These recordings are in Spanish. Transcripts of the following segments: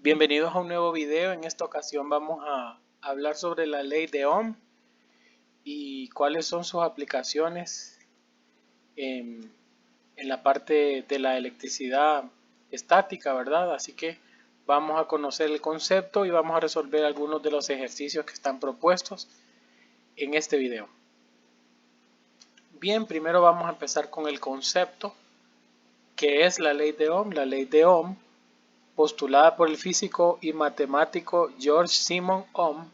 Bienvenidos a un nuevo video. En esta ocasión vamos a hablar sobre la ley de Ohm y cuáles son sus aplicaciones en la parte de la electricidad estática, ¿verdad? Así que vamos a conocer el concepto y vamos a resolver algunos de los ejercicios que están propuestos en este video. Bien, primero vamos a empezar con el concepto, que es la ley de Ohm. La ley de Ohm, postulada por el físico y matemático George Simon Ohm,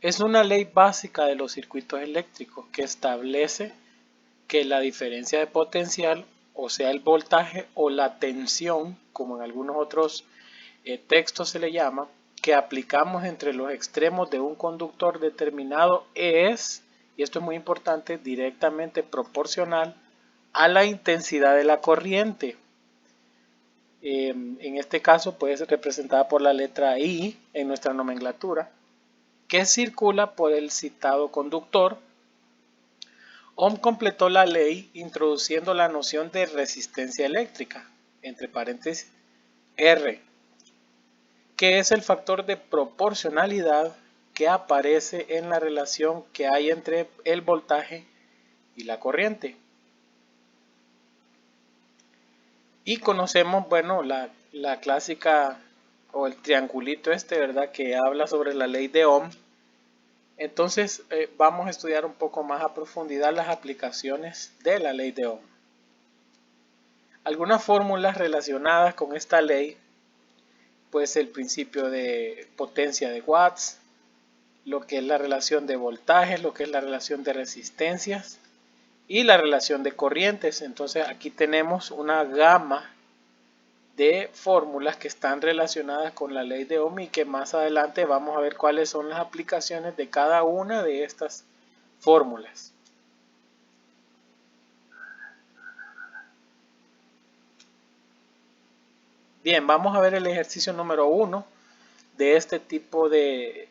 es una ley básica de los circuitos eléctricos que establece que la diferencia de potencial, o sea el voltaje o la tensión, como en algunos otros textos se le llama, que aplicamos entre los extremos de un conductor determinado es, y esto es muy importante, directamente proporcional a la intensidad de la corriente. En este caso puede ser representada por la letra I en nuestra nomenclatura, que circula por el citado conductor. Ohm completó la ley introduciendo la noción de resistencia eléctrica, entre paréntesis R, que es el factor de proporcionalidad que aparece en la relación que hay entre el voltaje y la corriente. Y conocemos, bueno, la clásica o el triangulito ¿verdad? Que habla sobre la ley de Ohm. Entonces vamos a estudiar un poco más a profundidad las aplicaciones de la ley de Ohm. Algunas fórmulas relacionadas con esta ley, pues el principio de potencia de Watts, lo que es la relación de voltajes, lo que es la relación de resistencias y la relación de corrientes. Entonces aquí tenemos una gama de fórmulas que están relacionadas con la ley de Ohm y que más adelante vamos a ver cuáles son las aplicaciones de cada una de estas fórmulas. Bien, vamos a ver el ejercicio número 1 de este tipo de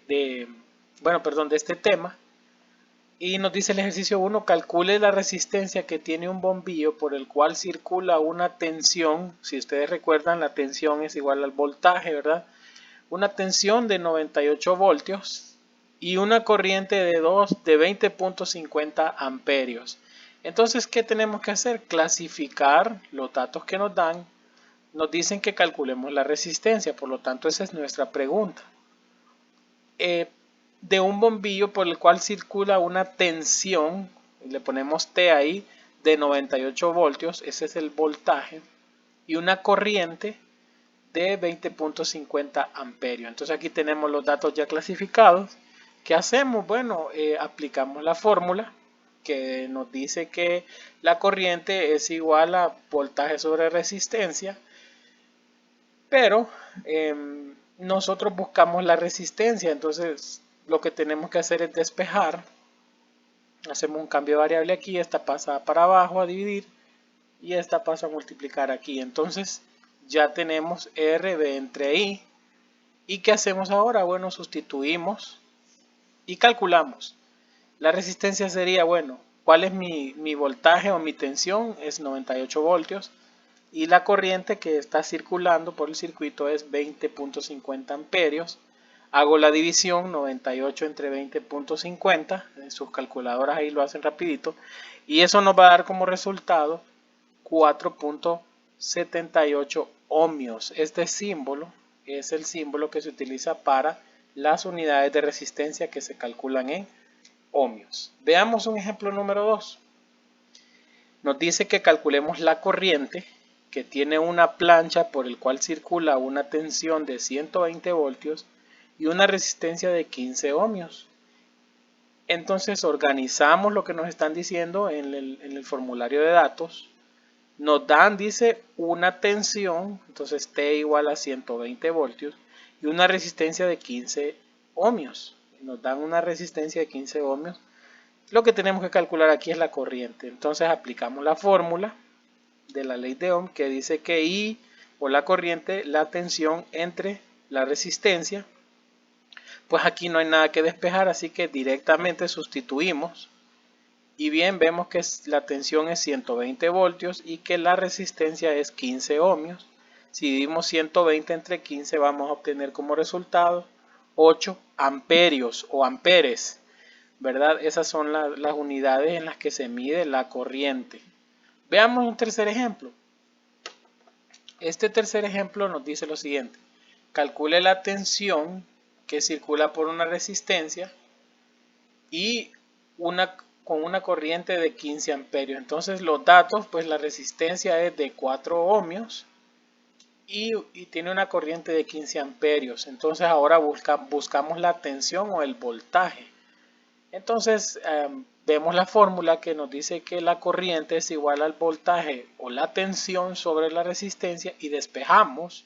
este tema. Y nos dice el ejercicio 1, calcule la resistencia que tiene un bombillo por el cual circula una tensión. Si ustedes recuerdan, la tensión es igual al voltaje, ¿verdad? Una tensión de 98 voltios y una corriente de 20.50 amperios. Entonces, ¿qué tenemos que hacer? Clasificar los datos que nos dan. Nos dicen que calculemos la resistencia, por lo tanto esa es nuestra pregunta. De un bombillo por el cual circula una tensión, le ponemos T ahí, de 98 voltios, ese es el voltaje, y una corriente de 20.50 amperios. Entonces aquí tenemos los datos ya clasificados. ¿Qué hacemos? Bueno, aplicamos la fórmula que nos dice que la corriente es igual a voltaje sobre resistencia, pero nosotros buscamos la resistencia. Entonces lo que tenemos que hacer es despejar. Hacemos un cambio de variable aquí, esta pasa para abajo a dividir y esta pasa a multiplicar aquí. Entonces ya tenemos RB entre I. ¿Y qué hacemos ahora? Bueno, sustituimos y calculamos. La resistencia sería, bueno, ¿cuál es mi voltaje o mi tensión? Es 98 voltios. Y la corriente que está circulando por el circuito es 20.50 amperios. Hago la división, 98 entre 20.50, en sus calculadoras ahí lo hacen rapidito, y eso nos va a dar como resultado 4.78 ohmios. Este símbolo es el símbolo que se utiliza para las unidades de resistencia que se calculan en ohmios. Veamos un ejemplo número 2. Nos dice que calculemos la corriente que tiene una plancha por el cual circula una tensión de 120 voltios y una resistencia de 15 ohmios. Entonces organizamos lo que nos están diciendo en el formulario de datos. Nos dan, dice, una tensión, entonces T igual a 120 voltios y una resistencia de 15 ohmios. Nos dan una resistencia de 15 ohmios. Lo que tenemos que calcular aquí es la corriente. Entonces aplicamos la fórmula de la ley de Ohm que dice que I o la corriente, la tensión entre la resistencia. Pues aquí no hay nada que despejar, así que directamente sustituimos. Y bien, vemos que la tensión es 120 voltios y que la resistencia es 15 ohmios. Si dividimos 120 entre 15 vamos a obtener como resultado 8 amperios o amperes, ¿verdad? Esas son las unidades en las que se mide la corriente. Veamos un tercer ejemplo. Este tercer ejemplo nos dice lo siguiente. Calcule la tensión que circula por una resistencia y con una corriente de 15 amperios. Entonces los datos, pues la resistencia es de 4 ohmios y tiene una corriente de 15 amperios. Entonces ahora buscamos la tensión o el voltaje. Entonces vemos la fórmula que nos dice que la corriente es igual al voltaje o la tensión sobre la resistencia y despejamos.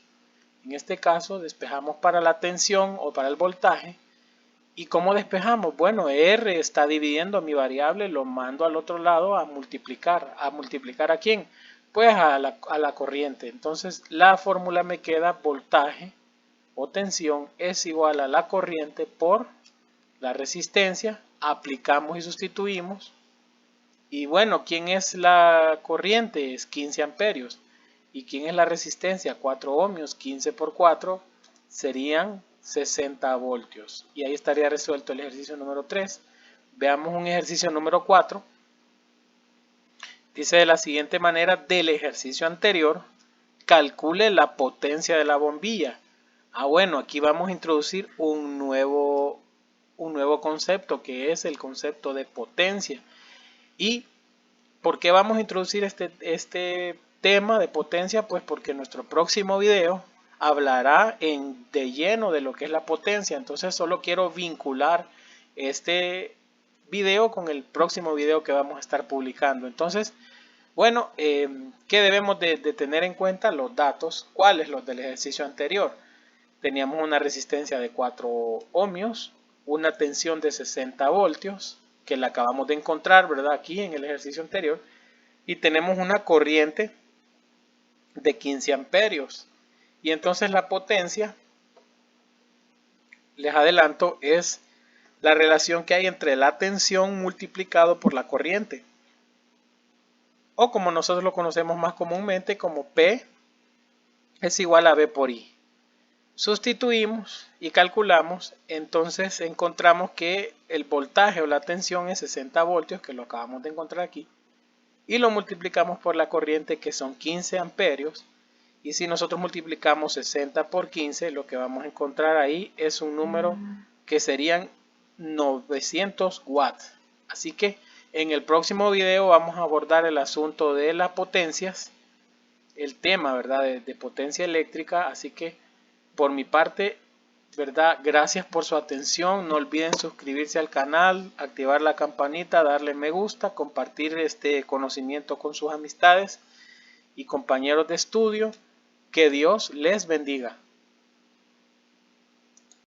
En este caso despejamos para la tensión o para el voltaje. ¿Y cómo despejamos? Bueno, R está dividiendo mi variable, lo mando al otro lado a multiplicar. ¿A multiplicar a quién? Pues a la corriente. Entonces la fórmula me queda voltaje o tensión es igual a la corriente por la resistencia. Aplicamos y sustituimos. Y bueno, ¿quién es la corriente? Es 15 amperios. ¿Y quién es la resistencia? 4 ohmios. 15 por 4 serían 60 voltios. Y ahí estaría resuelto el ejercicio número 3. Veamos un ejercicio número 4. Dice de la siguiente manera, del ejercicio anterior, calcule la potencia de la bombilla. Bueno, aquí vamos a introducir un nuevo concepto que es el concepto de potencia. ¿Y por qué vamos a introducir este tema de potencia? Pues porque nuestro próximo video hablará de lleno de lo que es la potencia. Entonces solo quiero vincular este video con el próximo video que vamos a estar publicando. Entonces, bueno, ¿qué debemos de tener en cuenta? Los datos. ¿Cuáles? Los del ejercicio anterior. Teníamos una resistencia de 4 ohmios, una tensión de 60 voltios, que la acabamos de encontrar, ¿verdad? Aquí en el ejercicio anterior. Y tenemos una corriente de 15 amperios. Y entonces la potencia, les adelanto, es la relación que hay entre la tensión multiplicado por la corriente. O como nosotros lo conocemos más comúnmente como P es igual a V por I. Sustituimos y calculamos, entonces encontramos que el voltaje o la tensión es 60 voltios, que lo acabamos de encontrar aquí, y lo multiplicamos por la corriente que son 15 amperios, y si nosotros multiplicamos 60 por 15, lo que vamos a encontrar ahí es un número que serían 900 watts. Así que en el próximo video vamos a abordar el asunto de las potencias, el tema, ¿verdad?, de potencia eléctrica. Así que por mi parte, ¿verdad?, gracias por su atención. No olviden suscribirse al canal, activar la campanita, darle me gusta, compartir este conocimiento con sus amistades y compañeros de estudio. Que Dios les bendiga.